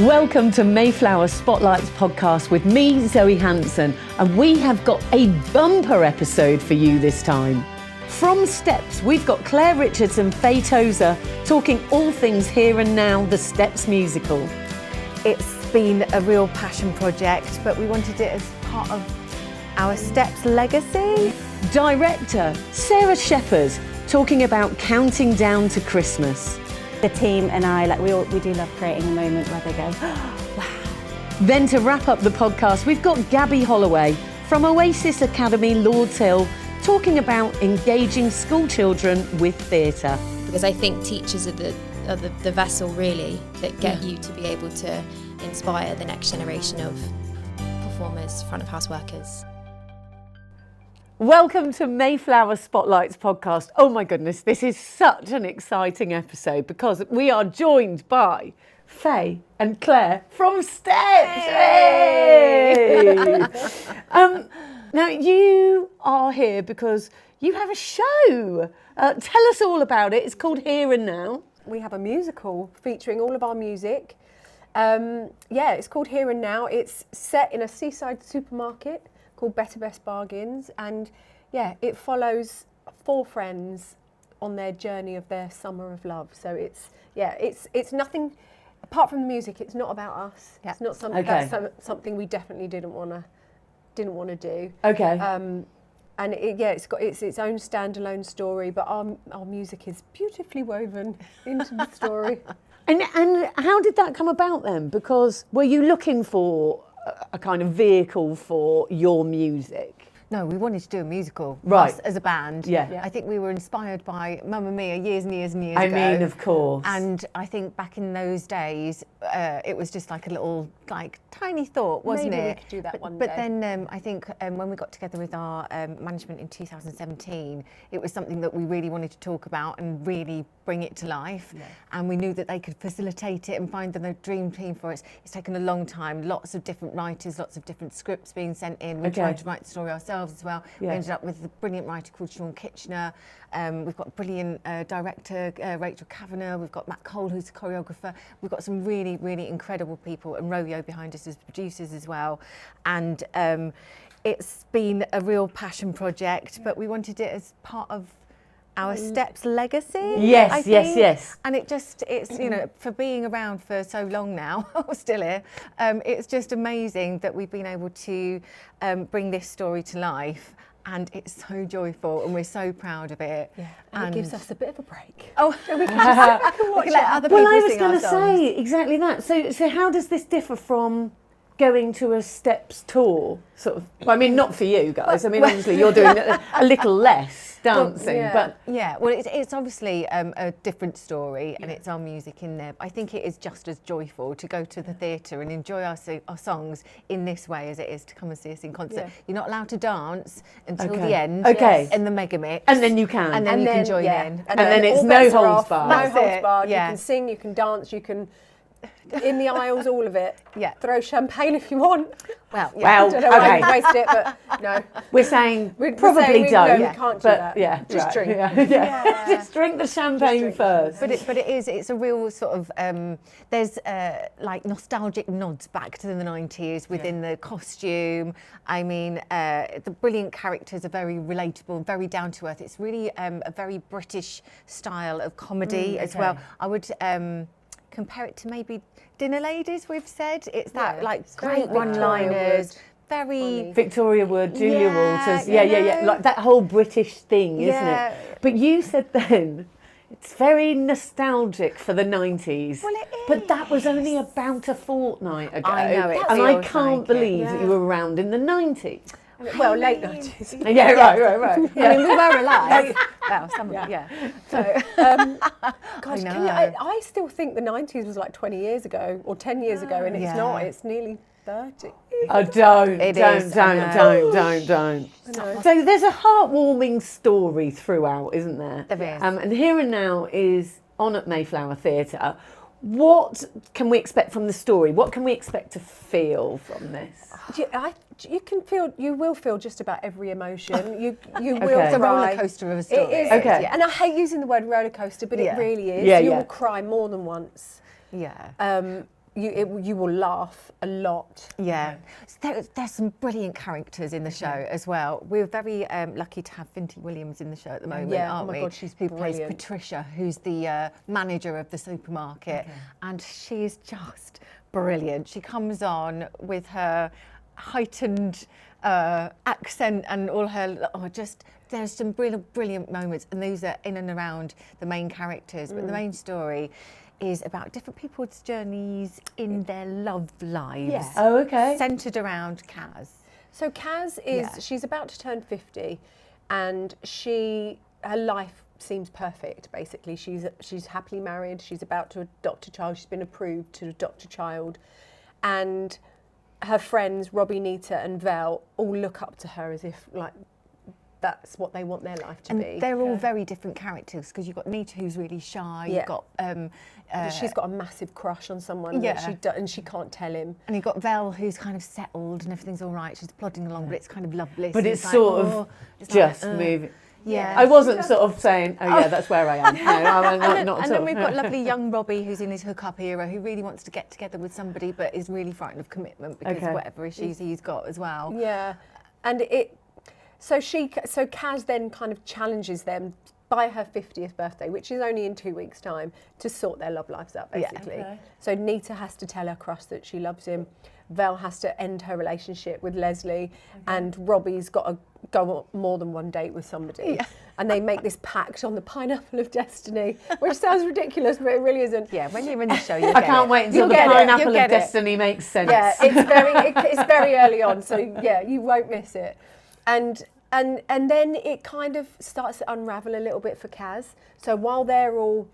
Welcome to Mayflower Spotlights podcast with me, Zoe Hanson, and we have got a bumper episode for you this time. From Steps, we've got Claire Richards and Faye Tozer talking all things Here and Now, the Steps musical. It's been a real passion project, but we wanted it as part of our Steps legacy. Director Sarah Shephard talking about counting down to Christmas. The team and I, we do love creating a moment where they go, wow. Then to wrap up the podcast, we've got Gabby Holloway from Oasis Academy Lordshill talking about engaging school children with theatre. Because I think teachers are the vessel really that get you to be able to inspire the next generation of performers, front of house workers. Welcome to Mayflower Spotlights podcast. Oh my goodness, this is such an exciting episode because we are joined by Faye and Claire from Steps. Hey! Now you are here because you have a show. Tell us all about it. It's called Here and Now. We have a musical featuring all of our music. It's called Here and Now. It's set in a seaside supermarket called Better Best Bargains, and it follows four friends on their journey of their summer of love. So it's nothing apart from the music. It's not about us. It's not something something we definitely didn't want to do. Okay. And it's got its own standalone story, but our music is beautifully woven into the story. And how did that come about then? Because were you looking for a kind of vehicle for your music? No, we wanted to do a musical, right, us as a band. Yeah. I think we were inspired by Mamma Mia years and years and years ago. I mean, of course. And I think back in those days, it was just like a little, tiny thought, wasn't Maybe it? we could do that one day. But then I think when we got together with our management in 2017, it was something that we really wanted to talk about and really bring it to life. Yeah. And we knew that they could facilitate it and find the dream team for it. It's taken a long time, lots of different writers, lots of different scripts being sent in. We tried to write the story ourselves as well. Yeah. We ended up with a brilliant writer called Sean Kitchener. We've got a brilliant director, Rachel Kavanagh. We've got Matt Cole, who's a choreographer. We've got some really, really incredible people, and Ro-Yo behind us as producers as well. And it's been a real passion project, but we wanted it as part of our Steps legacy. Yes. And it's for being around for so long now, we're still here, it's just amazing that we've been able to bring this story to life. And it's so joyful, and we're so proud of it. Yeah, and it gives us a bit of a break. Oh, so we can watch let other people sing our songs. Well, I was going to say exactly that. So how does this differ from going to a Steps tour, sort of? I mean, not for you guys. I mean, obviously you're doing a little less dancing, but it's obviously a different story, and it's our music in there. But I think it is just as joyful to go to the theatre and enjoy our songs in this way as it is to come and see us in concert. Yeah. You're not allowed to dance until the end, in the mega mix, and then you can, and then you can join in, and then it's no holds barred. No holds barred. You can sing, you can dance, you can. In the aisles, all of it. Yeah. Throw champagne if you want. Well, I don't know why you waste it, but no. We're saying probably don't. We can't do that. Yeah, just drink. Yeah. Just drink the champagne first. But it's a real sort of there's nostalgic nods back to the 90s within the costume. I mean, the brilliant characters are very relatable, very down to earth. It's really a very British style of comedy as well. I would compare it to maybe Dinner Ladies, we've said. It's that great one-liners, very Victoria Wood, Julia Walters. Yeah. Like that whole British thing, isn't it? But you said then it's very nostalgic for the 90s. Well, it is. But that was only about a fortnight ago. I know, and I can't believe that you were around in the 90s. Well, late 90s. Yeah, right. Yeah. I mean, we were alive. Well, some of them, So, gosh, I still think the 90s was like 20 years ago or 10 years ago, and it's not. It's nearly 30. Oh, don't. So there's a heartwarming story throughout, isn't there? There is. And Here and Now is on at Mayflower Theatre. What can we expect from the story? What can we expect to feel from this? You will feel just about every emotion. You will cry. It's a roller coaster of a story. It is. Okay. Yeah. And I hate using the word roller coaster, but it really is. Yeah, you will cry more than once. Yeah. you will laugh a lot. Yeah, so there's some brilliant characters in the show as well. We're very lucky to have Finty Williams in the show at the moment, aren't we? Oh my God, she's who brilliant. plays Patricia, who's the manager of the supermarket, and she's just brilliant. She comes on with her heightened accent and all her there's some brilliant moments, and these are in and around the main characters, but the main story is about different people's journeys in their love lives. Yeah. Oh, okay. Centred around Kaz. So Kaz is, she's about to turn 50, and her life seems perfect, basically. She's happily married, she's about to adopt a child, she's been approved to adopt a child, and her friends, Robbie, Nita and Vel, all look up to her as if, like, that's what they want their life to be. They're all very different characters, because you've got Nita, who's really shy. You've got she's got a massive crush on someone and she can't tell him. And you've got Vel, who's kind of settled and everything's all right. She's plodding along, but it's kind of loveless. But it's sort of just moving. Yeah. I wasn't sort of saying, oh yeah, that's where I am. No, I'm not at all. And then we've got lovely young Robbie, who's in his hookup era, who really wants to get together with somebody, but is really frightened of commitment because of whatever issues he's got as well. Yeah, and so Kaz then kind of challenges them by her 50th birthday, which is only in 2 weeks' time, to sort their love lives out, basically. Okay. So Nita has to tell her crush that she loves him. Vel has to end her relationship with Leslie, and Robbie's got to go on more than one date with somebody. Yeah. And they make this pact on the pineapple of destiny, which sounds ridiculous, but it really isn't. Yeah, when you're in the show, I can't wait until the pineapple of destiny makes sense. Yeah, it's very early on, so yeah, you won't miss it. And then it kind of starts to unravel a little bit for Kaz. So while they're all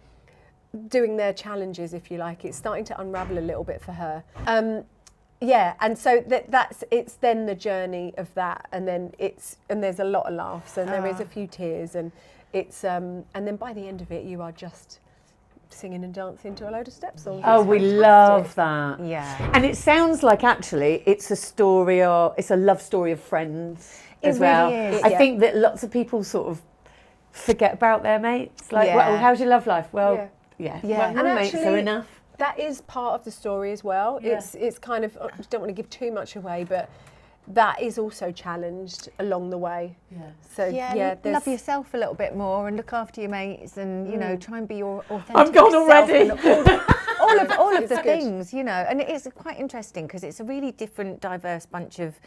doing their challenges, if you like, it's starting to unravel a little bit for her. And so it's then the journey of that, and there's a lot of laughs, and there is a few tears, and it's and then by the end of it, you are just singing and dancing to a load of step songs. Oh, we love that. Yeah. And it sounds like actually it's a love story of friends as well. Really is. I think that lots of people sort of forget about their mates. Like, well, how's your love life? Well, well, and my mates are enough. That is part of the story as well. Yeah. It's kind of, I don't want to give too much away, but that is also challenged along the way. Yeah. So love yourself a little bit more and look after your mates, and you know, try and be your authentic I'm gone self already. all of the things, you know, and it is quite interesting because it's a really different, diverse bunch of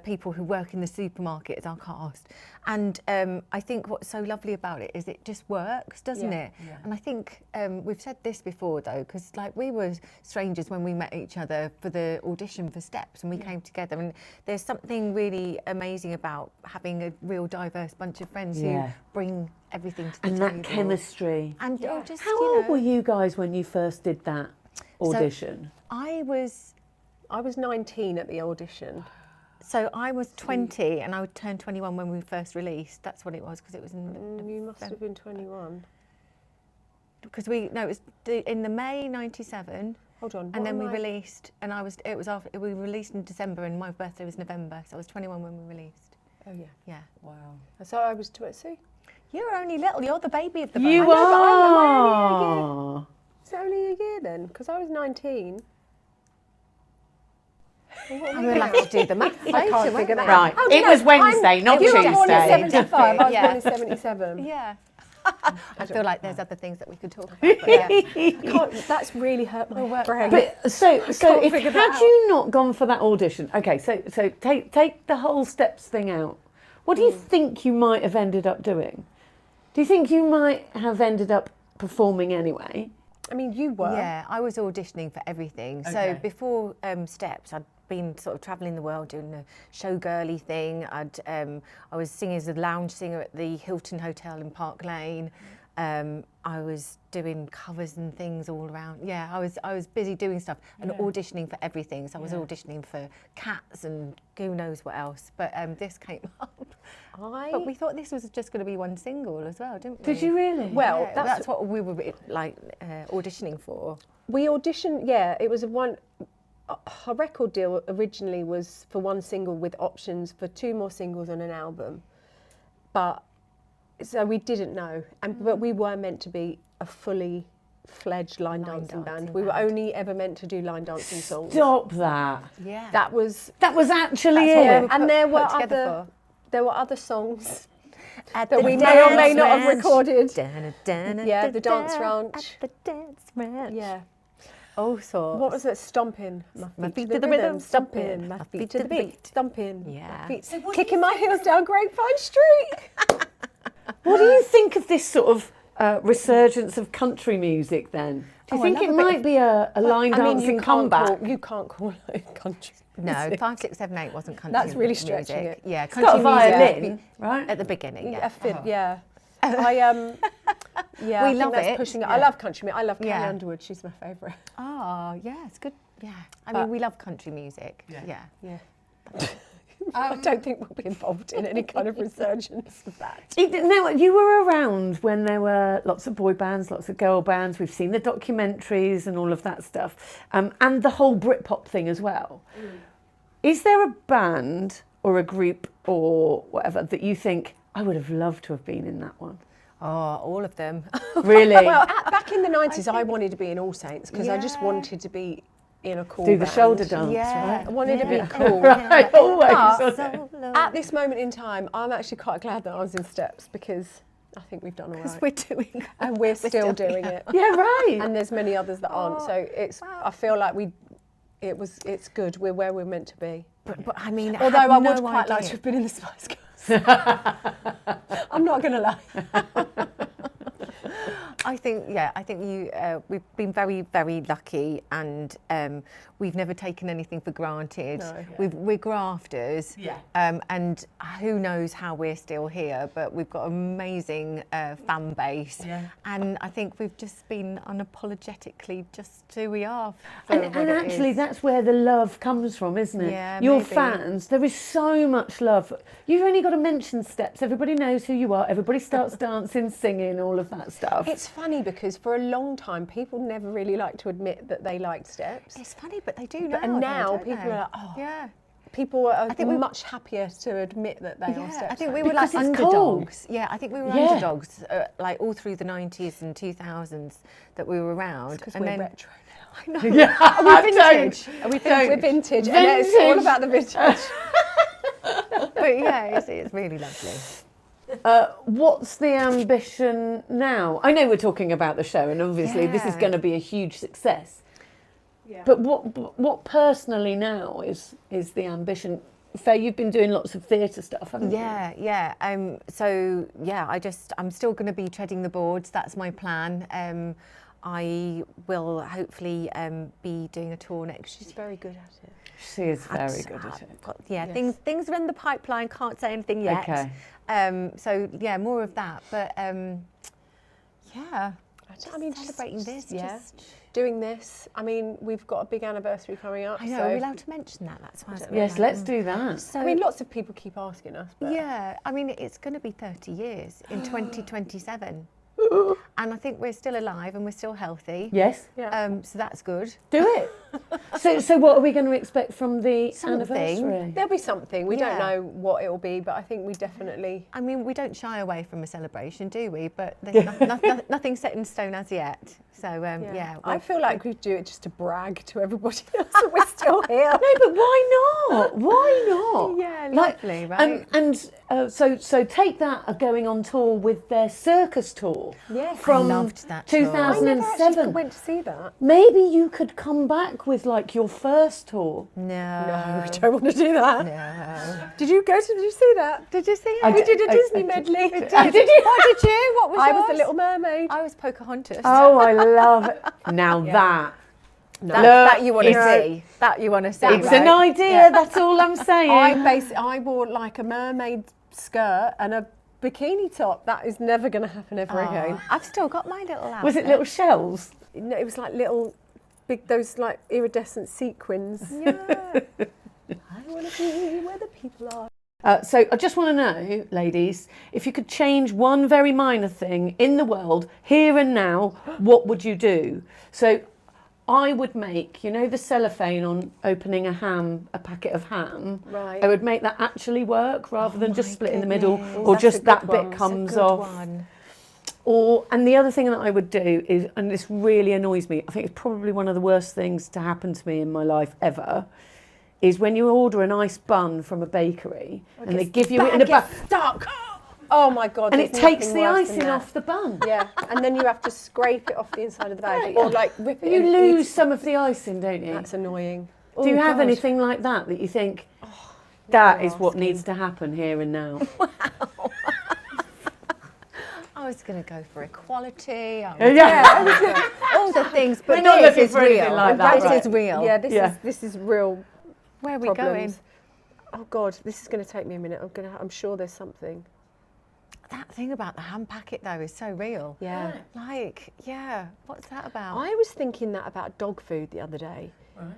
people who work in the supermarket as our cast. And I think what's so lovely about it is it just works, doesn't it? Yeah. And I think we've said this before though, because like we were strangers when we met each other for the audition for Steps, and we came together, and there's something really amazing about having a real diverse bunch of friends who bring everything to the table. And that chemistry. And just, how old were you guys when you first did that audition? So I was 19 at the audition. So I was 20 and I would turn 21 when we first released. That's what it was, because it was in... you must have been 21. Because it was in the May 97. Hold on. And then we released, and we released in December, and my birthday was November, so I was 21 when we released. Oh yeah. Yeah. Wow. So I was 20. You're only little, you're the baby of the bunch. You are! It's only a year then, because I was 19. I'm going to have to do the math later. I can't figure that out. Right. It was Wednesday, not Tuesday. You were born in 75, I was born in 77. Yeah. I feel like there's other things that we could talk about. But that's really hurt my brain. But so if had you not gone for that audition, okay, so take the whole Steps thing out. What do you think you might have ended up doing? Do you think you might have ended up performing anyway? I mean, you were. Yeah, I was auditioning for everything. Okay. So before Steps, I'd been sort of travelling the world doing the showgirly thing. I was singing as a lounge singer at the Hilton Hotel in Park Lane. I was doing covers and things all around. Yeah, I was busy doing stuff and auditioning for everything. So I was auditioning for Cats and who knows what else. But this came up. But we thought this was just going to be one single as well, didn't we? Did you really? Well, that's what we were like auditioning for. We auditioned. Yeah, it was her record deal originally was for one single with options for 2 more singles and an album, but so we didn't know, but we were meant to be a fully fledged line dancing band. dancing We were band. only ever meant to do line dancing songs. Stop that. Yeah. That was actually That's what we it. were and there were put together other songs At that the we may or may dance not have ranch. recorded. Dun-dun-dun-dun, Yeah, the dance at ranch. the dance ranch. Yeah. All sorts. What was it? Stomping. My feet to the rhythm, stomping. My feet to the beat, stomping. Yeah. My feet. Kicking my heels down Grapevine Street. What do you think of this sort of resurgence of country music then? Do you Oh, I think love it a bit might of- be a line dancing comeback? You can't call it country. No, music. 5, 6, 7, 8 wasn't country. That's really music. stretching it. Yeah, It's got a country music violin, right? at the beginning. Yeah, Yeah. yeah. I yeah, We I think love that's it. pushing it. Yeah. I love country music. I love Kelly Yeah. Underwood. She's my favourite. Oh, yeah, it's good. Yeah. I mean, we love country music. Yeah. Yeah. I don't think we'll be involved in any kind of resurgence of that. Now, you were around when there were lots of boy bands, lots of girl bands. We've seen the documentaries and all of that stuff, and the whole Britpop thing as well. Is there a band or a group or whatever that you think, I would have loved to have been in that one? Oh, all of them. Really? Well, back in the 90s, I wanted to be in All Saints because I just Yeah. wanted to be in a cool Do the band. shoulder dance, Yeah. right? I wanted to be Yeah. cool. Right, always. But Solo. at this moment in time, I'm actually quite glad that I was in Steps because I think we've done all Because right. we're doing. And we're still still- doing it. Yeah, right. And there's many others that aren't. Oh, So it's. wow. I feel like it's good. We're where we're meant to be. But I mean, Although had I would no quite like idea. to have been in the Spice Girls. I'm not going to lie. I think you. We've been very, very lucky, and we've never taken anything for granted. No. We're grafters, Yeah. and who knows how we're still here? But we've got an amazing fan base, Yeah. and I think we've just been unapologetically just who we are. For And what it actually, is. that's where the love comes from, isn't it? Yeah, Your maybe. fans, there is so much love. You've only got to mention Steps. Everybody knows who you are. Everybody starts dancing, singing, all of that stuff. It's funny because for a long time, people never really liked to admit that they liked Steps. It's funny, but they do now. And though, now don't people they? are like, oh. Yeah. People are think we- much happier to admit that they are Yeah, Steps. I think we fans. were like Because it's cool. underdogs. Yeah, I think we were Yeah. underdogs, like all through the 90s and 2000s that we were around. Because and we're then retro now. I know. Yeah, Are we vintage? Are we Don't. we're vintage, and it's all about the vintage. But yeah, it's really lovely. What's the ambition now? I know we're talking about the show, and obviously this is Yeah. going to be a huge success. Yeah. But what personally now is the ambition? Faye, you've been doing lots of theatre stuff, haven't you? Yeah. So yeah, I'm still going to be treading the boards. That's my plan. I will hopefully be doing a tour next year. She's very good at it. She is very good at it. Yeah, Yes. things are in the pipeline. Can't say anything yet. Okay. So yeah, more of that. But yeah, I mean, celebrating this. yeah. Just, Doing this. I mean, we've got a big anniversary coming up. I know. So, Are we allowed to mention that? That's why I was Yes, let's do that. So, I mean, lots of people keep asking us. But yeah, I mean, it's going to be 30 years in 2027. And I think we're still alive and we're still healthy. Yes, yeah. So that's good. do it. So what are we going to expect from the Something. anniversary? There'll be something. We don't Yeah. know what it will be, but I think we definitely. I mean, we don't shy away from a celebration, do we? But there's nothing set in stone as yet. So yeah, I feel like we do it just to brag to everybody else that we're still here. No, but why not? Why not? Yeah, lovely, right? And so take that going on tour with their circus tour. Yes. From I loved that tour. I never actually 2007. went to see that. Maybe you could come back with like your first tour. No, we don't want to do that. No. Did you see that? Did you see it? I We did- did a I- Disney I medley. Did you? What did you? What was I yours? was the Little Mermaid. I was Pocahontas. Oh, I love it. Now that. That you want to it's- see. That you want to see. It's right? an idea, that's all I'm saying. I wore like a mermaid skirt and a bikini top. That is never going to happen ever again. I've still got my little outfit. Was it little shells? No, it was like little, big, those like iridescent sequins. Yeah. I want to be where the people are. So I just want to know, ladies, if you could change one very minor thing in the world, here and now, what would you do? So I would make, the cellophane on opening a packet of ham. Right. I would make that actually work rather than just my split in the middle goodness. or That's a just good that one. bit That's a comes Good off. one. And the other thing that I would do is, and this really annoys me, I think it's probably one of the worst things to happen to me in my life ever, is when you order an ice bun from a bakery and they give you it in a bun. Stuck. Oh my God. And it there's takes nothing the worse icing than that. off the bun. Yeah, and then you have to scrape it off the inside of the bag or like rip it You in. lose some of the icing, don't you? That's annoying. Do you Oh, have God. anything like that you think, that you're is what asking. needs to happen here and now? I was going to go for equality. Yeah. All the things, but We're not this looking is for anything real. like that, This right. is real. Yeah, Yeah. this is real. Where are we problems. going? Oh God, this is going to take me a minute. I'm sure there's something. That thing about the hand packet though is so real. Yeah. Like, yeah, what's that about? I was thinking that about dog food the other day.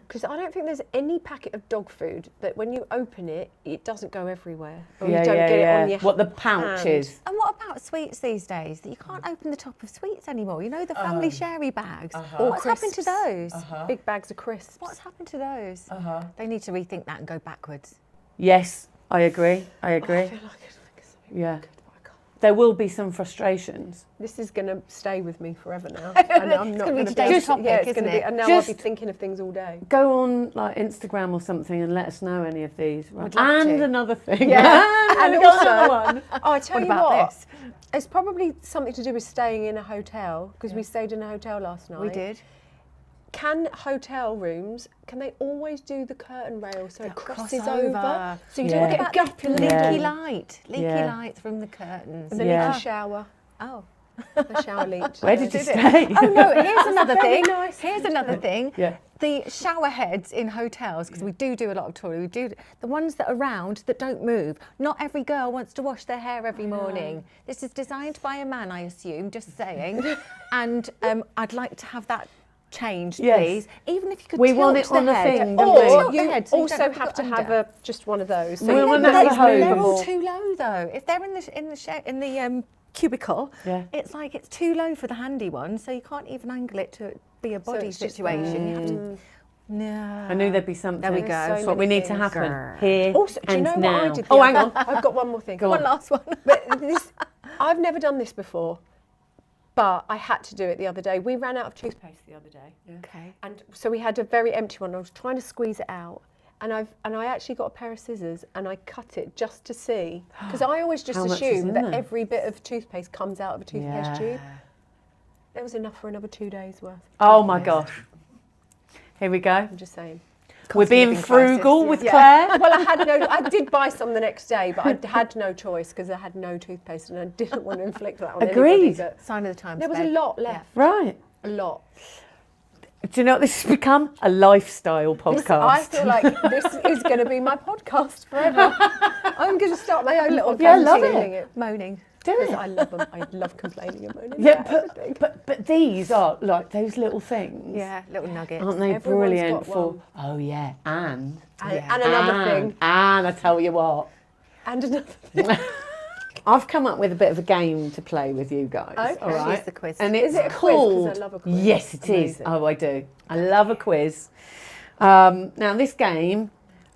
Because I don't think there's any packet of dog food that when you open it, it doesn't go everywhere. Or you don't get it on your What the pouch hand. is. And what about sweets these days? That you can't open the top of sweets anymore. You know, the family sherry bags. Or What's happened to crisps. those? Big bags of crisps. What's happened to those? They need to rethink that and go backwards. Yes, I agree. Oh, I feel like it's something Yeah. good, but I can't. There will be some frustrations. This is going to stay with me forever now. And I'm It's not gonna be going to today's topic, yeah, it's isn't going to be. it? And now Just- I'll be thinking of things all day. Go on like Instagram or something and let us know any of these. Right? Would love And to. another thing. Yeah. and And we got also- another one. Oh, I tell What you about what. this? It's probably something to do with staying in a hotel because we stayed in a hotel last night. We did. Can hotel rooms, can they always do the curtain rail so it crosses over. over? So you Yeah. don't What get a about gap the in the leaky middle. light? Leaky Yeah. light from the curtains. And the Yeah. leaky shower. Oh. The shower leaked. Where did you Did it? stay? Oh no, here's another very thing. nice Here's another thing. Yeah. The shower heads in hotels, because we do a lot of touring, we do the ones that are round that don't move. Not every girl wants to wash their hair every morning. This is designed by a man, I assume, just saying. And I'd like to have that changed, Yes. please. Even if you could We tilt want it the on a head. thing, don't Or we? Tilt the you head so you also don't have to go have under. just one of those. So We you want know that it's hose. They're all movable. too low though. If they're in the cubicle, Yeah. it's like it's too low for the handy one, so you can't even angle it to be a body it's just situation. You have to. No. I knew there'd be something. There we go. That's So what we many need to things. happen here Also, do you and know now. what I did? Oh, hang on. I've got one more thing. Go One on. last one. But this, I've never done this before, but I had to do it the other day. We ran out of toothpaste the other day. Okay. And so we had a very empty one. I was trying to squeeze it out, and I actually got a pair of scissors and I cut it just to see, because I always just How much is assume in that there? every bit of toothpaste comes out of a toothpaste Yeah. tube. There was enough for another 2 days worth. Oh my gosh. Here we go. I'm just saying. We're being living crisis, frugal yeah. with Claire. Well, I did buy some the next day, but I had no choice because I had no toothpaste and I didn't want to inflict that on anybody. Agreed. But Sign of the times. there was a babe. lot left. Right. A lot. Do you know what this has become? A lifestyle podcast. I feel like this is going to be my podcast forever. I'm going to start my own little Yeah, I love feeling it. Moaning. Do Because it. I love them. I love complaining and moaning. Yeah, about everything. but these are like those little things. Yeah, little nuggets. Aren't they Everyone's brilliant got for? one. Oh yeah, and And another thing. And I tell you what, And another thing. I've come up with a bit of a game to play with you guys. Okay. All right. Here's the quiz. And it's Is it a quiz? 'Cause called. I love a quiz. Yes, it is. Amazing. Oh, I do. I love a quiz. Now this game,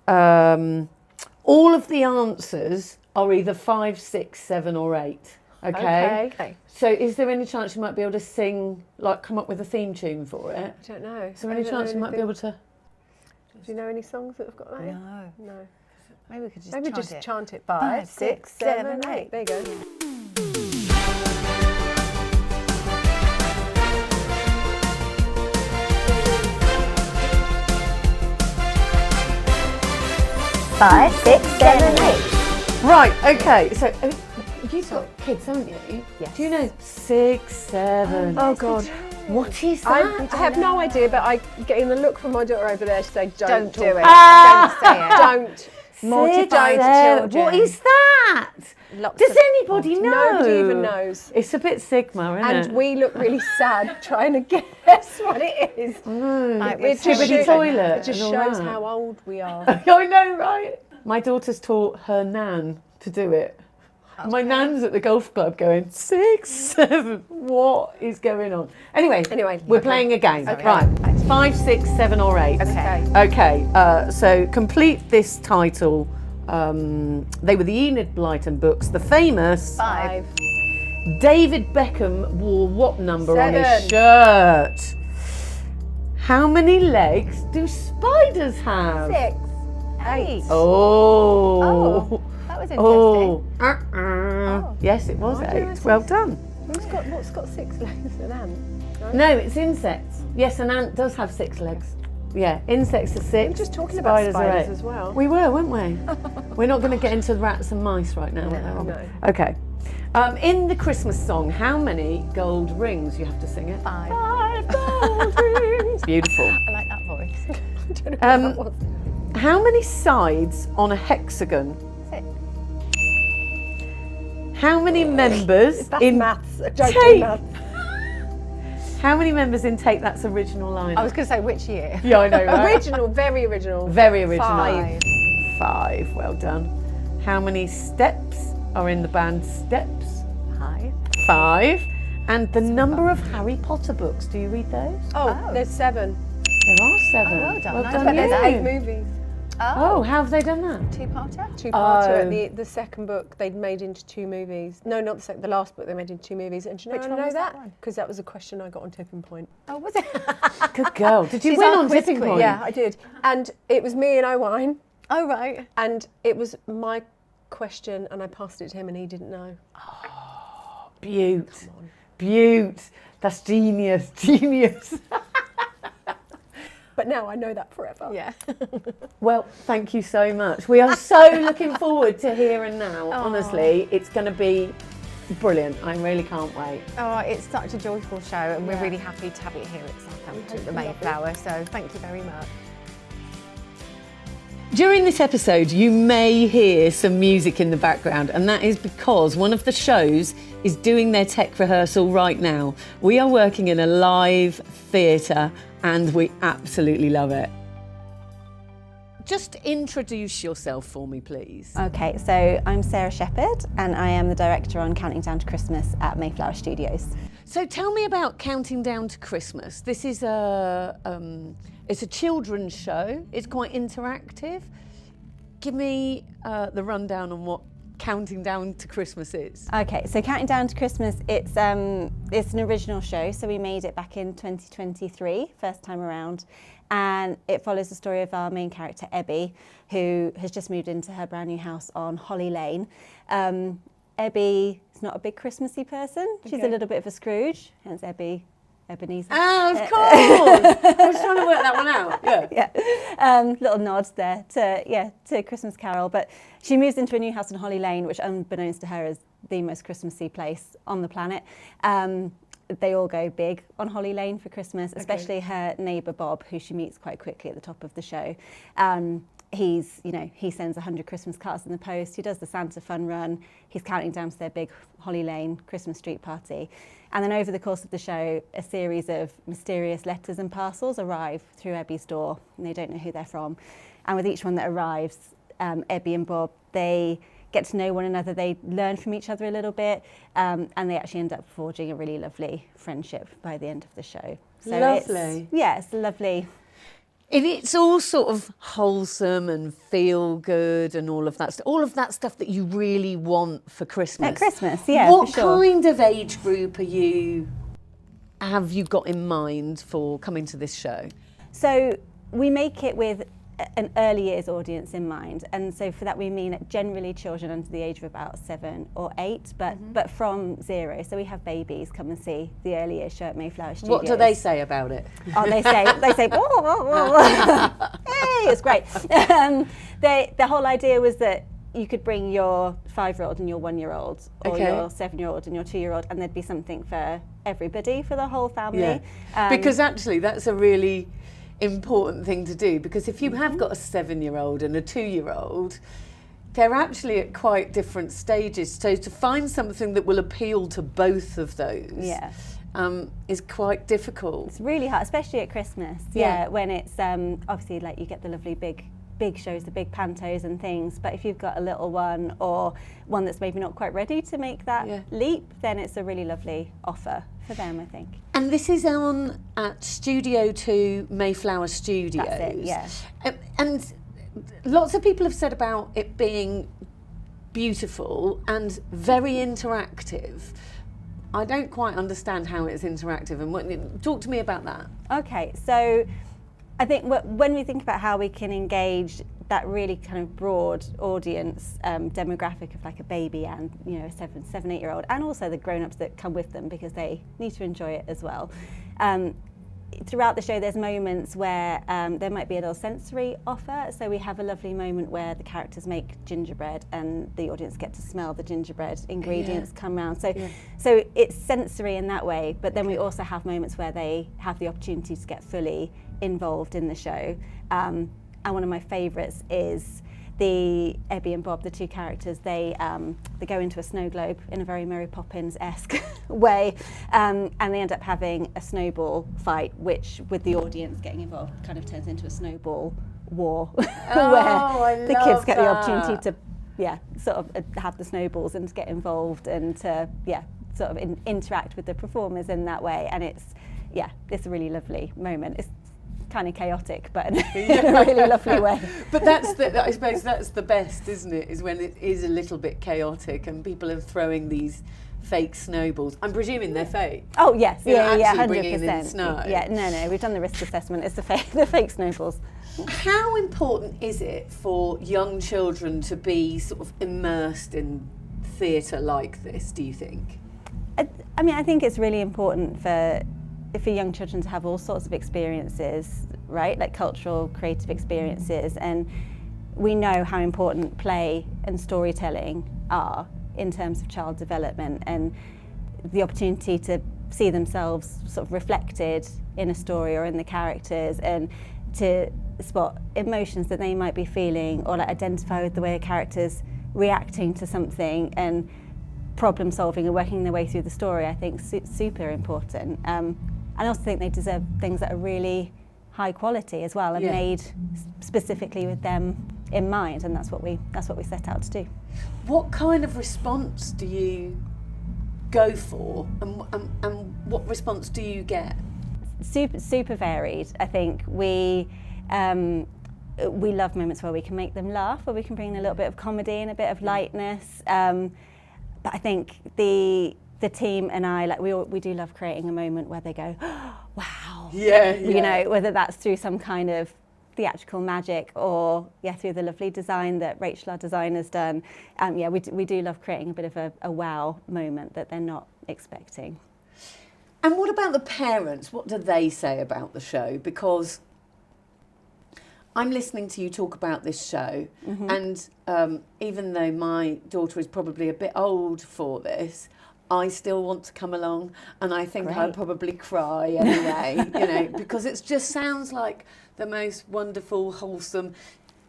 all of the answers are either 5, 6, 7, or 8. Okay. Okay. So is there any chance you might be able to sing, like come up with a theme tune for it? I don't know. Is there any chance you might be able to? Do you know any songs that have got that in? No. No. Maybe we could just Maybe chant just it. chant it. 5, 5, 6, 7, 8. 8. There you go. Five, 6, 7, 8. Right. Okay. So you've got kids, haven't you? Yes. Do you know 6, 7? Oh, God. What is I that? have no idea, but I getting the look from my daughter over there to say, don't do talk it. Ah! Don't say it. Don't. Mortified Six, seven. children. What is that? Lots Does of- anybody know? Nobody even knows. It's a bit Sigma, isn't it? And we look really sad trying to guess what it is. Like, It we're just Chibbity shows- toilet It just and all shows that. how old we are. I know, right? My daughter's taught her nan to do it. My nan's at the golf club going, 6, 7, what is going on? Anyway, we're okay. playing a game. Okay. Right, 5, 6, 7 or 8. Okay. Okay, so complete this title. They were the Enid Blyton books, the famous 5. David Beckham wore what number on his 7. shirt? How many legs do spiders have? 6. 8. Oh. Oh, that was Oh. interesting. Oh. Yes, it was Why do you 8. know Well 6? done. What's got 6 legs? An ant. No, it's insects. Yes, an ant does have 6 legs. Yeah, insects are 6. We're just talking about are spiders 8. as well. We were, weren't we? We're not going to get into rats and mice right now. are we? No. Okay. In the Christmas song, how many gold rings? You have to sing it. 5. 5 gold rings. Beautiful. I like that voice. I don't know what that was. How many sides on a hexagon? 6. How many members That's in maths. I don't Take- do maths. How many members in Take That's original line? I was going to say which year. Yeah, I know. Right? Original, very original. Very original. 5. 5. Well done. How many steps are in the band Steps? 5. 5. And the number of Harry Potter books. Do you read those? Oh, there's 7. There are 7. Oh, well done. Well Nice. done But there's you. 8 movies. Oh, how have they done that? 2-parter. 2-parter. Oh. The second book they'd made into 2 movies. No, not the second. The last book they made into 2 movies. And do you know Which how I one know was that that? one? Because that was a question I got on Tipping Point. Oh, was it? Good girl. Did you She's win our on quiz Tipping queen. Point? Yeah, I did. And it was me and Owain. Oh, right. And it was my question and I passed it to him and he didn't know. Beaut. Beaut. That's genius. Genius. But now I know that forever. Yeah. Well, thank you so much. We are so looking forward to Here and Now. Honestly, it's going to be brilliant. I really can't wait. Oh, it's such a joyful show and we're really happy to have it here at Southampton at the Mayflower. So thank you very much. During this episode, you may hear some music in the background, and that is because one of the shows is doing their tech rehearsal right now. We are working in a live theatre, and we absolutely love it. Just introduce yourself for me, please. Okay, so I'm Sarah Shephard and I am the director on Counting Down to Christmas at Mayflower Studios. So tell me about Counting Down to Christmas. This is it's a children's show. It's quite interactive. Give me the rundown on what Counting Down to Christmas is. Okay, so Counting Down to Christmas, it's an original show, so we made it back in 2023, first time around, and it follows the story of our main character, Ebby, who has just moved into her brand new house on Holly Lane. Ebby is not a big Christmassy person. She's a little bit of a Scrooge, hence Ebby, Ebenezer. Oh, of course! I was trying to work that one out. Yeah. Little nods there to Christmas Carol, but she moves into a new house in Holly Lane, which unbeknownst to her is the most Christmassy place on the planet. They all go big on Holly Lane for Christmas, especially her neighbour Bob, who she meets quite quickly at the top of the show. He sends 100 Christmas cards in the post. He does the Santa fun run. He's counting down to their big Holly Lane Christmas street party. And then over the course of the show, a series of mysterious letters and parcels arrive through Ebby's door, and they don't know who they're from. And with each one that arrives, Ebby and Bob, they get to know one another, they learn from each other a little bit, and they actually end up forging a really lovely friendship by the end of the show. So Lovely. It's lovely. And it's all sort of wholesome and feel good and all of that stuff. All of that stuff that you really want for Christmas. At Christmas, yeah, What for sure. kind of age group have you got in mind for coming to this show? So we make it with an early years audience in mind, and so for that we mean generally children under the age of about 7 or 8, but from 0. So we have babies come and see the early years show at Mayflower Studios. What do they say about it? Oh, they say, whoa, whoa, whoa. Hey, it's great. The whole idea was that you could bring your 5-year-old and your 1-year-old, or your 7-year-old and your 2-year-old, and there'd be something for everybody, for the whole family. Because actually that's a really important thing to do, because if you have got a 7-year-old and a 2-year-old, they're actually at quite different stages. So to find something that will appeal to both of those is quite difficult. It's really hard, especially at Christmas. Yeah. When it's obviously like you get the lovely big shows, the big pantos and things, but if you've got a little one or one that's maybe not quite ready to make that leap, then it's a really lovely offer for them, I think. And this is on at Studio 2 Mayflower Studios. That's it, yeah. And lots of people have said about it being beautiful and very interactive, I don't quite understand how it's interactive. And talk to me about that. Okay, so I think when we think about how we can engage that really kind of broad audience demographic of like a baby and, you know, a 7, 8-year-old, and also the grown-ups that come with them because they need to enjoy it as well. Throughout the show, there's moments where there might be a little sensory offer. So we have a lovely moment where the characters make gingerbread and the audience get to smell the gingerbread ingredients come around. So it's sensory in that way, but then we also have moments where they have the opportunity to get fully involved in the show. And one of my favourites is the Ebby and Bob, the two characters. They go into a snow globe in a very Mary Poppins-esque way, and they end up having a snowball fight, which, with the audience getting involved, kind of turns into a snowball war, where the kids get the opportunity to, sort of have the snowballs and to get involved and to, sort of interact with the performers in that way. And it's a really lovely moment. It's kind of chaotic, but in a really lovely way. But I suppose that's the best, isn't it? Is when it is a little bit chaotic and people are throwing these fake snowballs. I'm presuming they're fake. Oh yes, actually 100%. bringing in snow. Yeah, no, we've done the risk assessment. It's the fake snowballs. How important is it for young children to be sort of immersed in theatre like this, do you think? I mean, I think it's really important for young children to have all sorts of experiences, right? Like cultural, creative experiences. And we know how important play and storytelling are in terms of child development, and the opportunity to see themselves sort of reflected in a story or in the characters, and to spot emotions that they might be feeling, or like identify with the way a character's reacting to something, and problem solving and working their way through the story, I think super important. I also think they deserve things that are really high quality as well, and made specifically with them in mind, and that's what we set out to do. What kind of response do you go for, and what response do you get? Super varied. I think we love moments where we can make them laugh, where we can bring in a little bit of comedy and a bit of lightness. But I think the team and I, like, we do love creating a moment where they go, oh, wow. Yeah. You know, whether that's through some kind of theatrical magic or through the lovely design that Rachel, our designer's done. We do love creating a bit of a wow moment that they're not expecting. And what about the parents? What do they say about the show? Because I'm listening to you talk about this show, and even though my daughter is probably a bit old for this, I still want to come along, and I think I'll probably cry anyway, you know, because it just sounds like the most wonderful, wholesome,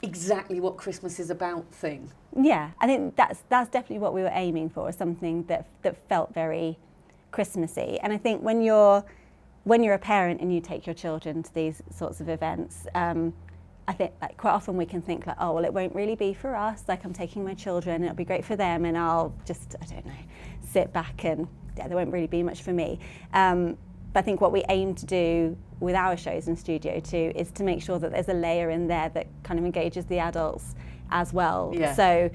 exactly what Christmas is about thing. Yeah, I think that's definitely what we were aiming for, something that felt very Christmassy. And I think when you're a parent and you take your children to these sorts of events, I think, like, quite often we can think like, oh, well, it won't really be for us. Like, I'm taking my children and it'll be great for them, and I'll just, I don't know, sit back and there won't really be much for me. But I think what we aim to do with our shows in Studio 2 is to make sure that there's a layer in there that kind of engages the adults as well. Yeah. So,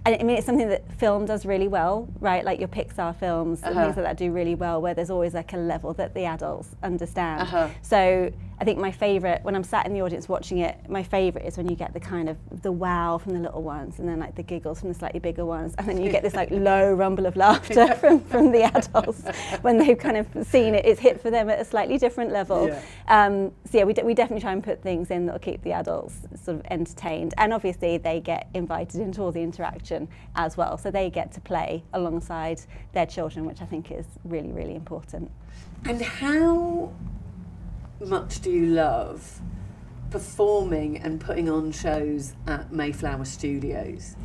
I mean, it's something that film does really well, right? Like your Pixar films and things like that do really well, where there's always like a level that the adults understand. So I think my favourite, when I'm sat in the audience watching it, my favourite is when you get the kind of the wow from the little ones, and then like the giggles from the slightly bigger ones, and then you get this like low rumble of laughter from the adults when they've kind of seen it. It's hit for them at a slightly different level. So we definitely try and put things in that will keep the adults sort of entertained, and obviously they get invited into all the interaction as well, so they get to play alongside their children, which I think is really, really important. And how much do you love performing and putting on shows at Mayflower Studios?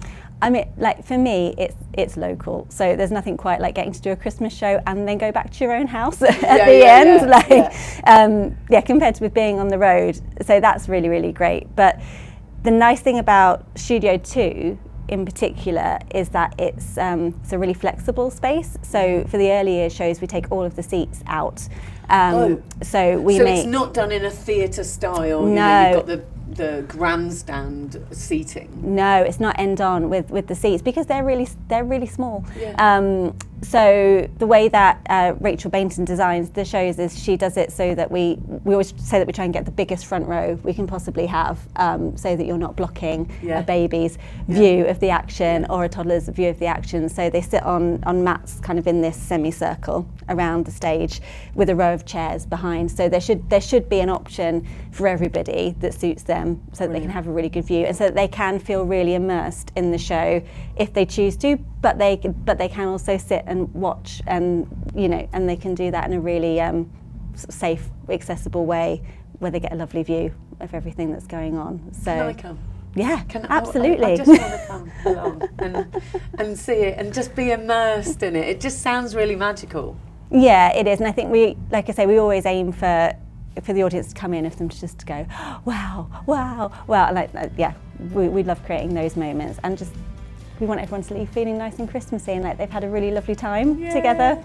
I mean, like, for me, it's local, so there's nothing quite like getting to do a Christmas show and then go back to your own house at the end. Compared to with being on the road. So that's really, really great. But the nice thing about Studio 2 in particular is that it's a really flexible space. So for the early year shows, we take all of the seats out. So it's not done in a theatre style. No, you know, you've got the grandstand seating. No, it's not end on with the seats because they're really small. So the way that Rachel Bainton designs the shows is she does it so that we always say that we try and get the biggest front row we can possibly have, so that you're not blocking a baby's view of the action or a toddler's view of the action. So they sit on mats kind of in this semicircle around the stage with a row of chairs behind. So there should be an option for everybody that suits them, so that they can have a really good view and so that they can feel really immersed in the show if they choose to, but they can also sit and watch, and and they can do that in a really sort of safe, accessible way where they get a lovely view of everything that's going on. So Can I come? Yeah, Can absolutely. I just want to come along and see it and just be immersed in it. It just sounds really magical. Yeah, it is, and I think we always aim for the audience to come in, for them to just go, wow, we love creating those moments, and just we want everyone to leave feeling nice and Christmassy and like they've had a really lovely time together.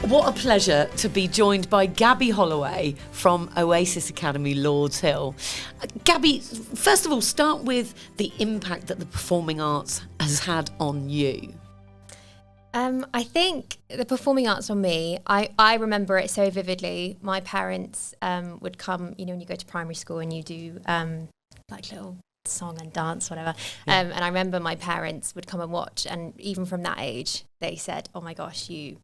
What a pleasure to be joined by Gabby Holloway from Oasis Academy Lordshill. Gabby, first of all, start with the impact that the performing arts has had on you. I think the performing arts on me, I remember it so vividly. My parents would come, when you go to primary school and you do like little song and dance, whatever. And I remember my parents would come and watch, and even from that age, they said, "Oh my gosh, you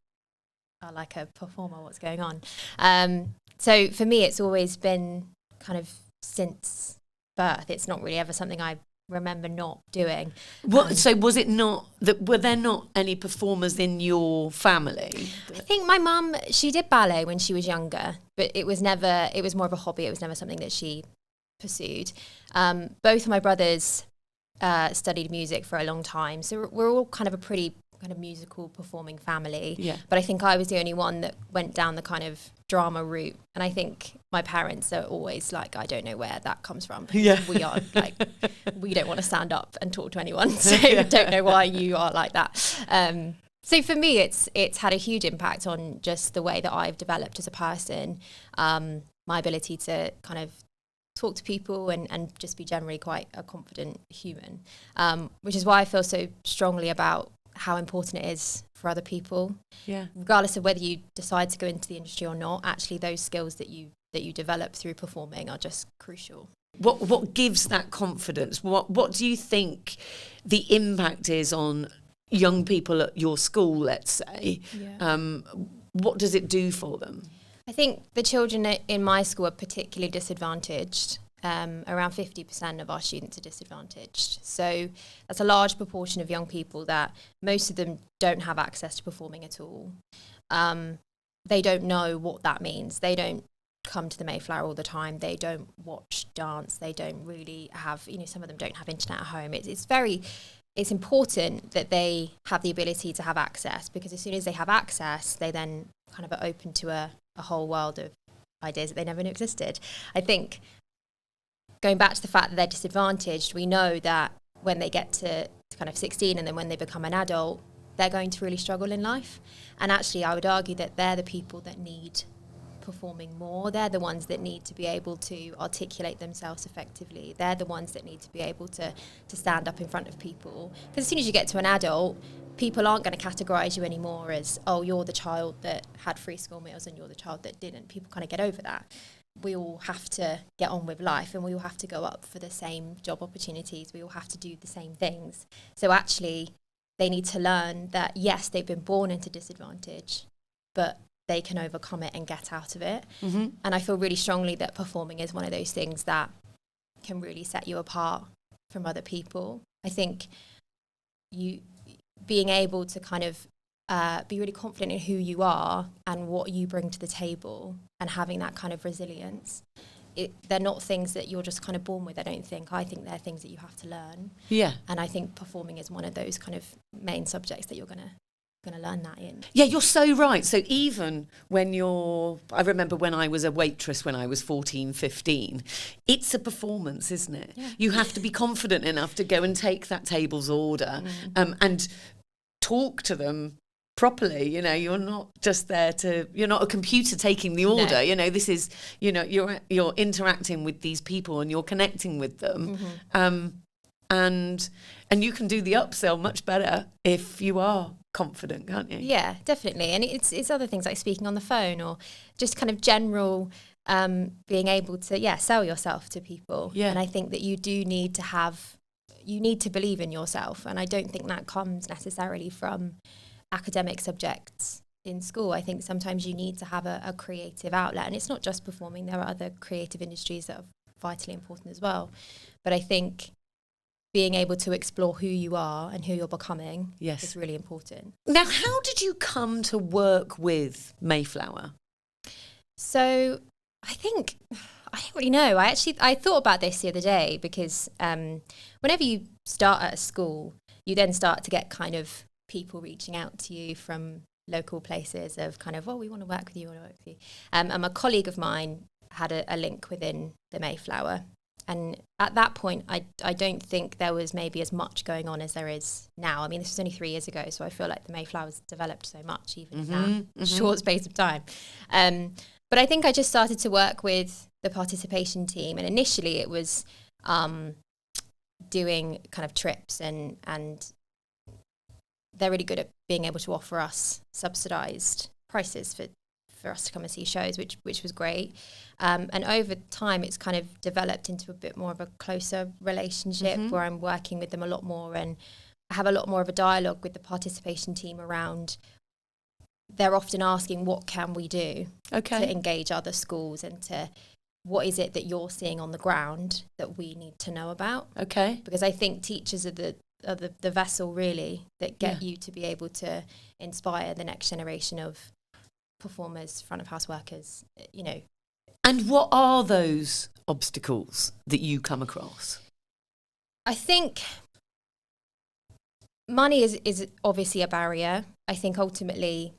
are like a performer, what's going on?" So for me, it's always been kind of since birth. It's not really ever something I remember not doing. So was it not that, were there not any performers in your family? I think my mum, she did ballet when she was younger, but it was more of a hobby. It was never something that she pursued. Both of my brothers studied music for a long time, so we're all kind of a pretty kind of musical performing family. But I think I was the only one that went down the kind of drama route, and I think my parents are always like, I don't know where that comes from. We are like, we don't want to stand up and talk to anyone, so I don't know why you are like that. So for me, it's had a huge impact on just the way that I've developed as a person, my ability to kind of talk to people and just be generally quite a confident human, which is why I feel so strongly about how important it is for other people. Regardless of whether you decide to go into the industry or not, actually those skills that you develop through performing are just crucial. What gives that confidence? What do you think the impact is on young people at your school, let's say? What does it do for them? I think the children in my school are particularly disadvantaged. Around 50% of our students are disadvantaged. So that's a large proportion of young people that most of them don't have access to performing at all. They don't know what that means. They don't come to the Mayflower all the time. They don't watch dance. They don't really have, some of them don't have internet at home. It's important that they have the ability to have access, because as soon as they have access, they then kind of are open to a whole world of ideas that they never knew existed. I think going back to the fact that they're disadvantaged, we know that when they get to kind of 16 and then when they become an adult, they're going to really struggle in life. And actually, I would argue that they're the people that need performing more. They're the ones that need to be able to articulate themselves effectively. They're the ones that need to be able to stand up in front of people. Because as soon as you get to an adult, people aren't going to categorise you anymore as, oh, you're the child that had free school meals and you're the child that didn't. People kind of get over that. We all have to get on with life, and we all have to go up for the same job opportunities. We all have to do the same things. So actually, they need to learn that, yes, they've been born into disadvantage, but they can overcome it and get out of it. Mm-hmm. And I feel really strongly that performing is one of those things that can really set you apart from other people. I think you being able to kind of be really confident in who you are and what you bring to the table, and having that kind of resilience. They're not things that you're just kind of born with, I don't think. I think they're things that you have to learn. Yeah. And I think performing is one of those kind of main subjects that you're going to learn that in. Yeah, you're so right. So even when I remember when I was a waitress when I was 14, 15, it's a performance, isn't it? Yeah. You have to be confident enough to go and take that table's order and talk to them properly. You're not just there you're not a computer taking the order. No. This is, you're interacting with these people and you're connecting with them. Mm-hmm. and you can do the upsell much better if you are confident, can't you? Yeah, definitely. And it's other things like speaking on the phone or just kind of general being able to sell yourself to people. Yeah. And I think that you need to believe in yourself, and I don't think that comes necessarily from academic subjects in school. I think sometimes you need to have a creative outlet, and it's not just performing. There are other creative industries that are vitally important as well. But I think being able to explore who you are and who you're becoming is really important. Now, how did you come to work with Mayflower? So I don't really know. I thought about this the other day because whenever you start at a school, you then start to get kind of people reaching out to you from local places of kind of, we want to work with you, and a colleague of mine had a link within the Mayflower. And at that point, I don't think there was maybe as much going on as there is now. I mean, this was only 3 years ago, so I feel like the Mayflower's developed so much, even in that short space of time. But I think I just started to work with the participation team, and initially it was doing kind of trips, and they're really good at being able to offer us subsidised prices for us to come and see shows, which was great. And over time, it's kind of developed into a bit more of a closer relationship where I'm working with them a lot more, and I have a lot more of a dialogue with the participation team around. They're often asking, what can we do to engage other schools, and to what is it that you're seeing on the ground that we need to know about? Okay. Because I think teachers are the vessel really that get you to be able to inspire the next generation of performers, front of house workers, And what are those obstacles that you come across? I think money is obviously a barrier. I think ultimately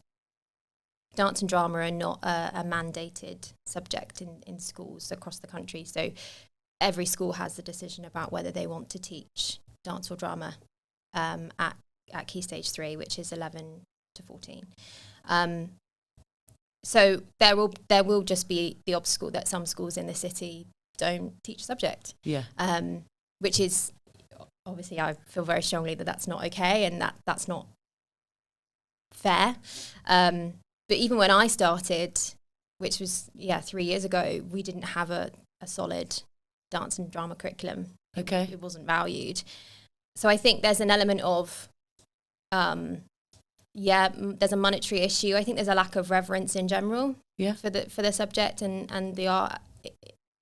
dance and drama are not a mandated subject in schools across the country. So every school has the decision about whether they want to teach dance or drama at Key Stage 3, which is 11 to 14. So there will just be the obstacle that some schools in the city don't teach a subject. Yeah. Which is obviously, I feel very strongly that that's not okay, and that's not fair. But even when I started, which was 3 years ago, we didn't have a solid dance and drama curriculum. Okay. It wasn't valued. So I think there's an element of there's a monetary issue. I think there's a lack of reverence in general for the subject and the art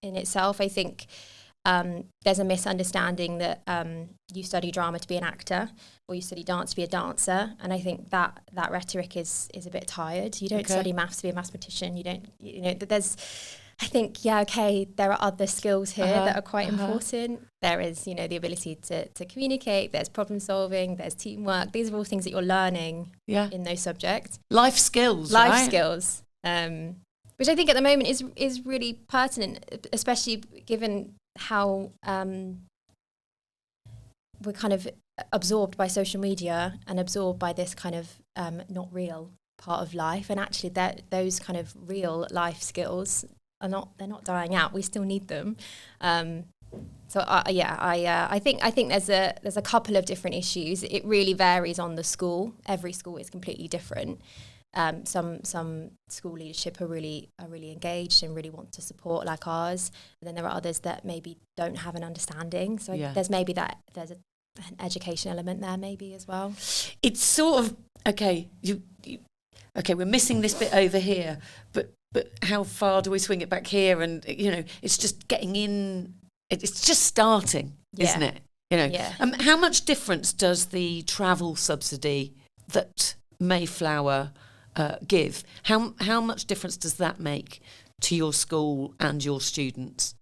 in itself. I think there's a misunderstanding that you study drama to be an actor, or you study dance to be a dancer, and I think that rhetoric is a bit tired. You don't study maths to be a mathematician. You don't. There's, I think, there are other skills here that are quite important. There is, the ability to communicate, there's problem solving, there's teamwork. These are all things that you're learning in those subjects. Life skills, skills, which I think at the moment is really pertinent, especially given how we're kind of absorbed by social media and absorbed by this kind of not real part of life. And actually those kind of real life skills they're not dying out. We still need them. I think there's a couple of different issues. It really varies on the school. Every school is completely different. Some school leadership are really engaged and really want to support, like ours. And then there are others that maybe don't have an understanding. So there's maybe there's an education element there maybe as well. It's sort of we're missing this bit over here, but how far do we swing it back here? And it's just getting in. It's just starting, isn't it? How much difference does the travel subsidy that Mayflower give? How much difference does that make to your school and your students?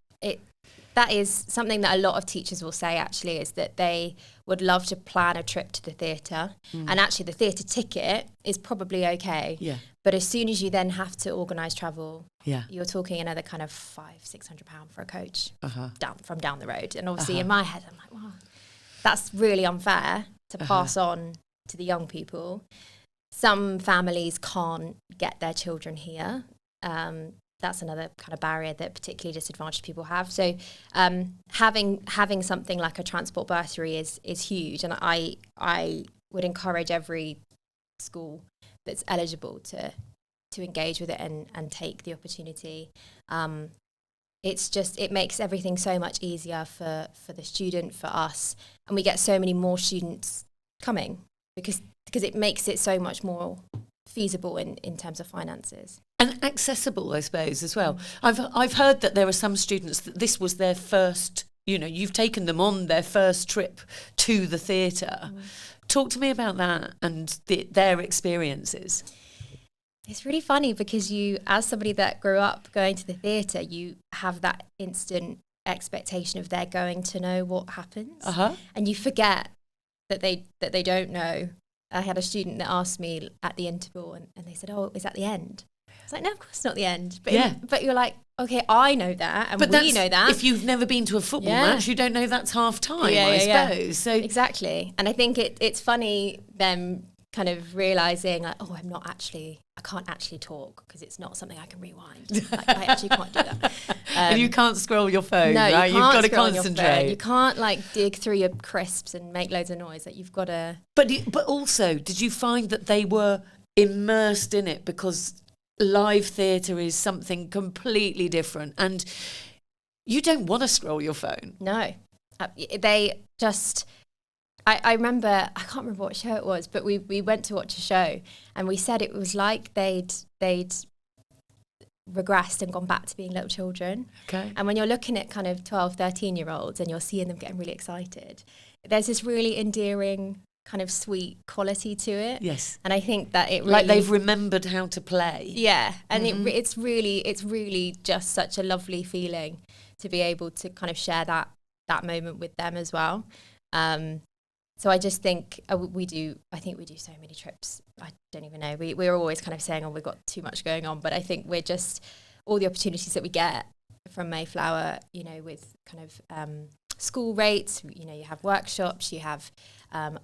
That is something that a lot of teachers will say, actually, is that they would love to plan a trip to the theatre. And actually the theatre ticket is probably okay. Yeah. But as soon as you then have to organise travel, you're talking another kind of £500-600 for a coach down the road. And obviously in my head, I'm like, wow, that's really unfair to pass on to the young people. Some families can't get their children here. that's another kind of barrier that particularly disadvantaged people have. So having something like a transport bursary is huge, and I would encourage every school that's eligible to engage with it and take the opportunity. It makes everything so much easier for the student, for us, and we get so many more students coming because it makes it so much more feasible in terms of finances. And accessible, I suppose, as well. I've heard that there are some students that this was their first, you've taken them on their first trip to the theatre. Talk to me about that and their experiences. It's really funny because you, as somebody that grew up going to the theatre, you have that instant expectation of they're going to know what happens. And you forget that they don't know. I had a student that asked me at the interval and they said, "Oh, is that the end?" I was like, "No, of course not the end." But but you're like, "Okay, I know that, and we know that." If you've never been to a football match, you don't know that's half time, I suppose. So exactly. And I think it's funny them kind of realising like, "Oh, I can't actually talk because it's not something I can rewind. Like, I actually can't do that." And you can't scroll your phone, no, right? You You've got to scroll on your phone. concentrate. You can't like dig through your crisps and make loads of noise. Like you've got to. But also, did you find that they were immersed in it because live theatre is something completely different, and you don't want to scroll your phone? No, they just. I remember, I can't remember what show it was, but we went to watch a show and we said it was like they'd regressed and gone back to being little children. Okay. And when you're looking at kind of 12, 13-year-olds and you're seeing them getting really excited, there's this really endearing kind of sweet quality to it. Yes. And I think that it really... Like they've remembered how to play. Yeah. And it's really just such a lovely feeling to be able to kind of share that moment with them as well. So I just think we do so many trips. I don't even know. We're always kind of saying, "Oh, we've got too much going on," but I think we're just all the opportunities that we get from Mayflower, with kind of school rates. You have workshops, you have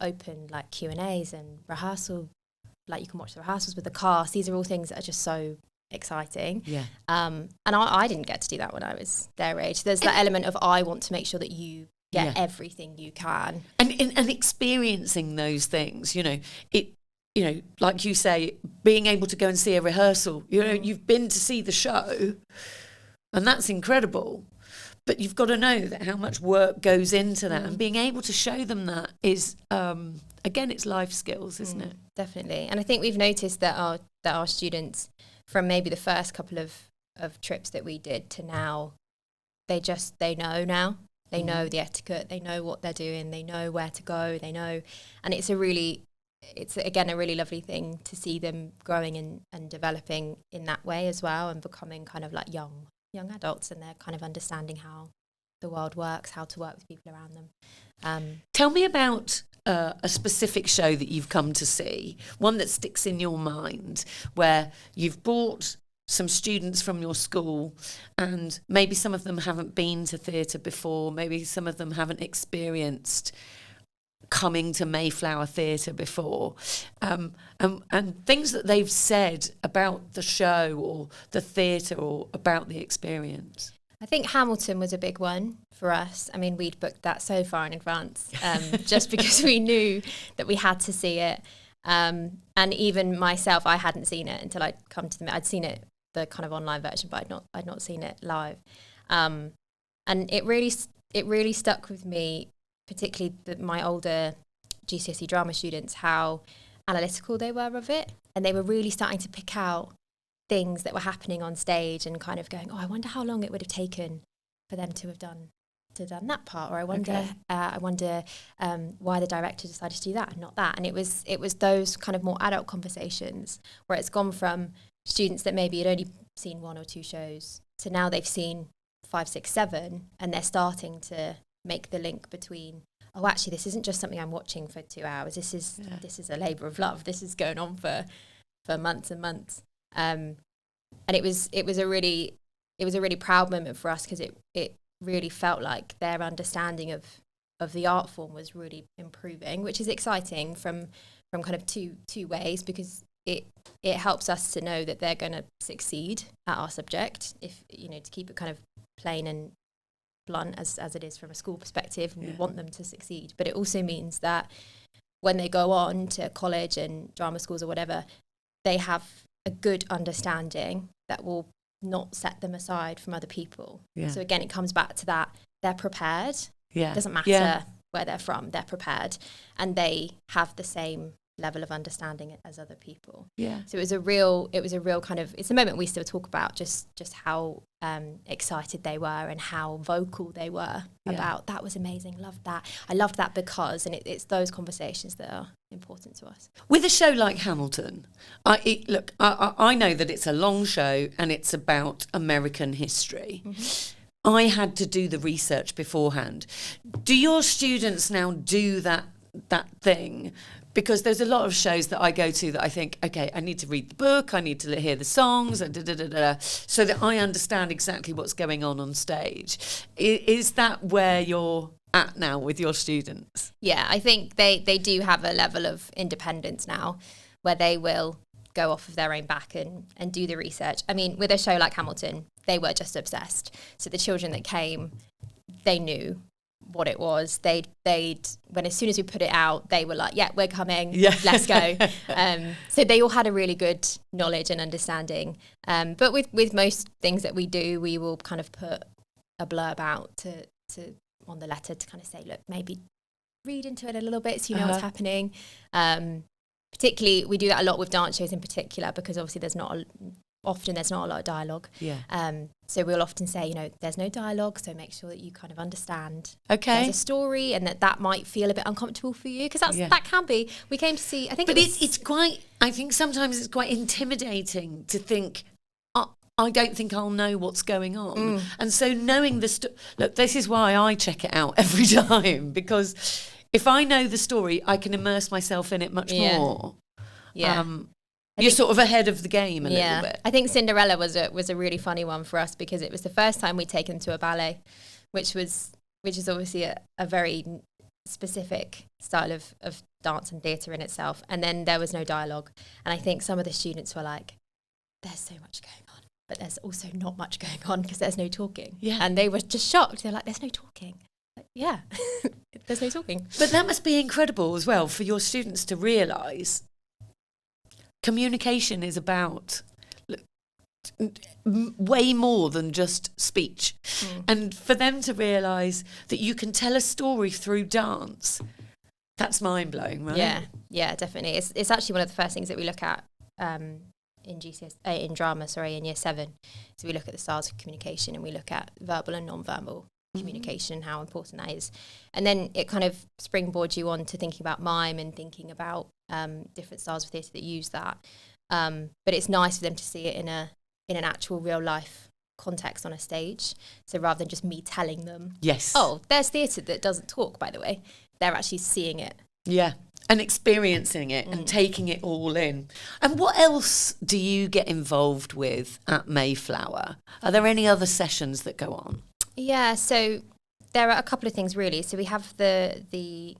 open like Q&As and rehearsal. Like you can watch the rehearsals with the cast. These are all things that are just so exciting. Yeah. And I didn't get to do that when I was their age. There's that element of I want to make sure that you get everything you can, and experiencing those things, like you say, being able to go and see a rehearsal, you've been to see the show and that's incredible, but you've got to know that how much work goes into that, and being able to show them that is again, it's life skills, isn't it? Definitely. And I think we've noticed that our students, from maybe the first couple of trips that we did to now, they know now. They know the etiquette, they know what they're doing, they know where to go, they know. And it's again a really lovely thing to see them growing and developing in that way as well, and becoming kind of like young adults, and they're kind of understanding how the world works, how to work with people around them. Tell me about a specific show that you've come to see, one that sticks in your mind, where you've brought some students from your school and maybe some of them haven't been to theatre before, maybe some of them haven't experienced coming to Mayflower Theatre before, and things that they've said about the show or the theatre or about the experience. I think Hamilton was a big one for us. I mean, we'd booked that so far in advance, just because we knew that we had to see it. And even myself, I hadn't seen it until I'd come to I'd seen it, the kind of online version, but I'd not seen it live. And it really stuck with me, particularly my older GCSE drama students, how analytical they were of it, and they were really starting to pick out things that were happening on stage and kind of going, "Oh, I wonder how long it would have taken for them to have done that part," or I wonder why the director decided to do that and not that. And it was those kind of more adult conversations where it's gone from students that maybe had only seen one or two shows to now they've seen 5, 6, 7, and they're starting to make the link between, oh, actually this isn't just something I'm watching for 2 hours, this is a labour of love, this is going on for months and months. And it was a really proud moment for us, because it really felt like their understanding of the art form was really improving, which is exciting from kind of two ways, because it helps us to know that they're going to succeed at our subject, if to keep it kind of plain and blunt as it is from a school perspective, and we want them to succeed. But it also means that when they go on to college and drama schools or whatever, they have a good understanding that will not set them aside from other people. So again, it comes back to that, they're prepared. It doesn't matter where they're from, they're prepared, and they have the same level of understanding as other people. So it was a real kind of, it's a moment we still talk about, just how excited they were and how vocal they were about, that was amazing, loved that, I loved that because, and it's those conversations that are important to us. With a show like Hamilton, I know that it's a long show and it's about American history. I had to do the research beforehand. Do your students now do that thing? Because there's a lot of shows that I go to that I think, okay, I need to read the book, I need to hear the songs, so that I understand exactly what's going on stage. Is that where you're at now with your students? Yeah, I think they do have a level of independence now where they will go off of their own back and do the research. I mean, with a show like Hamilton, they were just obsessed. So the children that came, they knew what it was. They'd when as soon as we put it out, they were like, yeah, we're coming, let's go. So they all had a really good knowledge and understanding. But with most things that we do, we will kind of put a blurb out to on the letter to kind of say, look, maybe read into it a little bit so you know what's happening. Particularly, we do that a lot with dance shows in particular, because obviously there's not a lot of dialogue. So we'll often say, there's no dialogue, so make sure that you kind of understand there's a story, and that might feel a bit uncomfortable for you, because that can be. We came to see, I think, it's quite. I think sometimes it's quite intimidating to think, I don't think I'll know what's going on, and so knowing look, this is why I check it out every time, because if I know the story, I can immerse myself in it much more. You're sort of ahead of the game a little bit. I think Cinderella was a really funny one for us, because it was the first time we'd taken to a ballet, which is obviously a very specific style of dance and theatre in itself. And then there was no dialogue. And I think some of the students were like, there's so much going on, but there's also not much going on because there's no talking. And they were just shocked. They're like, there's no talking. Like, there's no talking. But that must be incredible as well for your students to realise communication is about way more than just speech. And for them to realise that you can tell a story through dance, that's mind-blowing, right? Yeah, definitely. It's actually one of the first things that we look at in drama, in year 7. So we look at the styles of communication, and we look at verbal and non-verbal communication and how important that is. And then it kind of springboards you on to thinking about mime and thinking about different styles of theatre that use that. But it's nice for them to see it in an actual real life context on a stage. So rather than just me telling them, oh, there's theatre that doesn't talk, by the way, they're actually seeing it. Yeah. And experiencing it and taking it all in. And what else do you get involved with at Mayflower? Are there any other sessions that go on? Yeah, so there are a couple of things really. So we have the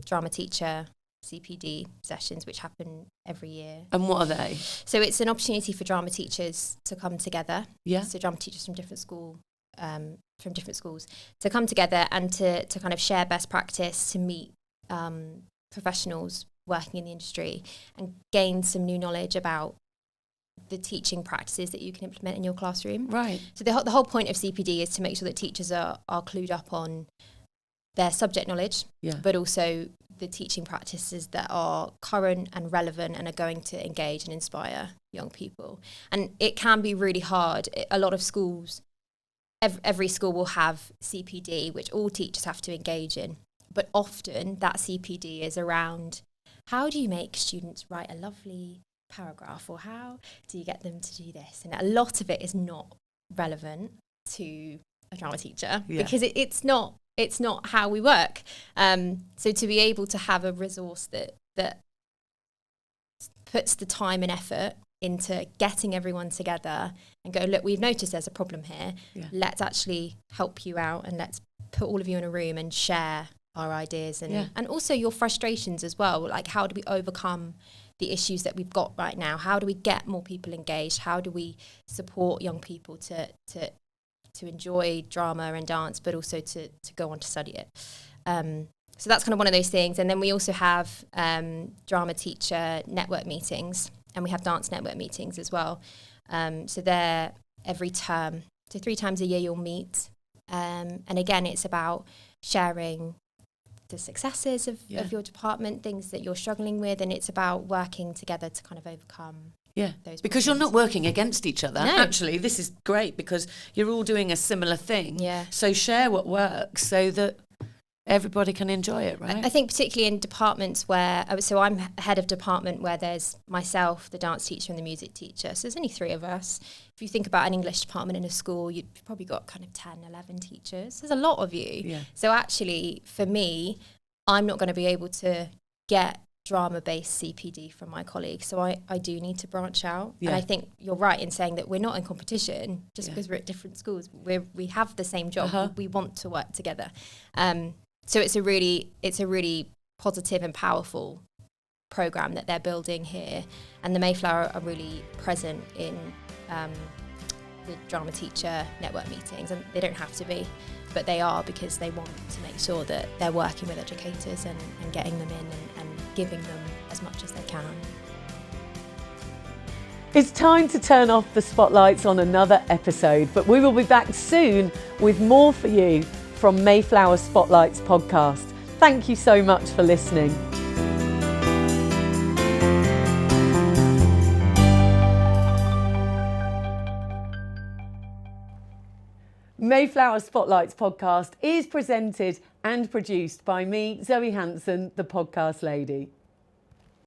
drama teacher CPD sessions, which happen every year. And what are they? So it's an opportunity for drama teachers to come together. So drama teachers from different schools to come together and to kind of share best practice, to meet professionals working in the industry and gain some new knowledge about the teaching practices that you can implement in your classroom. Right. So the whole point of CPD is to make sure that teachers are clued up on their subject knowledge, but also the teaching practices that are current and relevant and are going to engage and inspire young people. And it can be really hard. A lot of schools, every school will have CPD, which all teachers have to engage in. But often that CPD is around, how do you make students write a lovely paragraph, or how do you get them to do this? And a lot of it is not relevant to a drama teacher because it's not how we work. So to be able to have a resource that puts the time and effort into getting everyone together and go, look, we've noticed there's a problem here. Let's actually help you out, and let's put all of you in a room and share our ideas and also your frustrations as well. Like, how do we overcome the issues that we've got right now. How do we get more people engaged? How do we support young people to enjoy drama and dance, but also to go on to study it? So that's kind of one of those things. And then we also have drama teacher network meetings, and we have dance network meetings as well. So they're every term. So 3 times a year you'll meet. And again, it's about sharing the successes of your department, things that you're struggling with, and it's about working together to kind of overcome those because you're problems. not working against each other. No. Actually, this is great because you're all doing a similar thing. Yeah. So share what works so that everybody can enjoy it, right? I think particularly in departments where, so I'm head of department where there's myself, the dance teacher and the music teacher. So there's only 3 of us. If you think about an English department in a school, you've probably got kind of 10, 11 teachers. There's a lot of you. Yeah. So actually, for me, I'm not going to be able to get drama-based CPD from my colleagues. So I do need to branch out. Yeah. And I think you're right in saying that we're not in competition just because we're at different schools. We have the same job. We want to work together. So it's a really positive and powerful program that they're building here, and the Mayflower are really present in the drama teacher network meetings, and they don't have to be, but they are because they want to make sure that they're working with educators and getting them in and giving them as much as they can. It's time to turn off the spotlights on another episode, but we will be back soon with more for you from Mayflower Spotlights podcast. Thank you so much for listening. Mayflower Spotlights podcast is presented and produced by me, Zoe Hanson, the podcast lady.